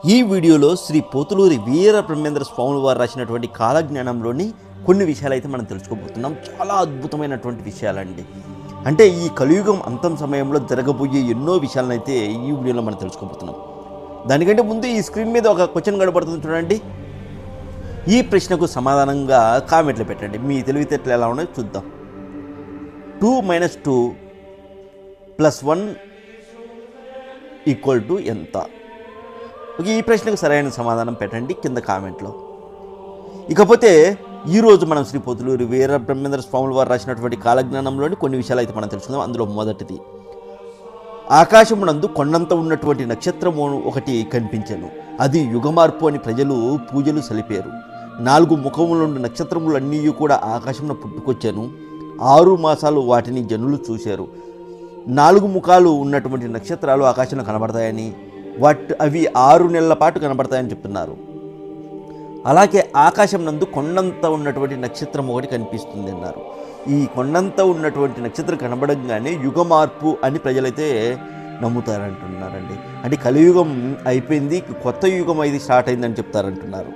ఈ వీడియోలో శ్రీ పోతులూరి వీర బ్రహ్మేంద్ర స్వాములు వారు రాసినటువంటి కాలజ్ఞానంలోని కొన్ని విషయాలు అయితే మనం తెలుసుకోబోతున్నాం. చాలా అద్భుతమైనటువంటి విషయాలండి. అంటే ఈ కలియుగం అంతం సమయంలో జరగబోయే ఎన్నో విషయాలను అయితే ఈ వీడియోలో మనం తెలుసుకోబోతున్నాం. దానికంటే ముందు ఈ స్క్రీన్ మీద ఒక క్వశ్చన్ కనబడుతుంది చూడండి. ఈ ప్రశ్నకు సమాధానంగా కామెంట్లు పెట్టండి. మీ తెలివితేటలు ఎలా ఉన్నాయో చూద్దాం. 2 - 2 + 1 = ఎంత? ఓకే, ఈ ప్రశ్నకు సరైన సమాధానం పెట్టండి కింద కామెంట్లో. ఇకపోతే ఈరోజు మనం శ్రీ పోతులూరి వీర బ్రహ్మేంద్ర స్వాములు వారు రాసినటువంటి కాలజ్ఞానంలోని కొన్ని విషయాలు అయితే మనం తెలుసుకుందాం. అందులో మొదటిది, ఆకాశమునందు కొండంత ఉన్నటువంటి నక్షత్రము ఒకటి కనిపించెను. అది యుగమార్పు అని ప్రజలు పూజలు సలిపారు. 4 ముఖములుండి నక్షత్రములన్నీ కూడా ఆకాశమున పుట్టుకొచ్చాను. 6 మాసాలు వాటిని జనులు చూశారు. 4 ముఖాలు ఉన్నటువంటి నక్షత్రాలు ఆకాశంలో కనబడతాయని, అవి 6 నెలల పాటు కనబడతాయని చెప్తున్నారు. అలాగే ఆకాశం నందు కొండంత ఉన్నటువంటి నక్షత్రం ఒకటి కనిపిస్తుంది అన్నారు. ఈ కొండంత ఉన్నటువంటి నక్షత్రం కనబడంగానే యుగ మార్పు అని ప్రజలైతే నమ్ముతారంటున్నారండి. అంటే కలియుగం అయిపోయింది, కొత్త యుగం అయితే స్టార్ట్ అయిందని చెప్తారంటున్నారు.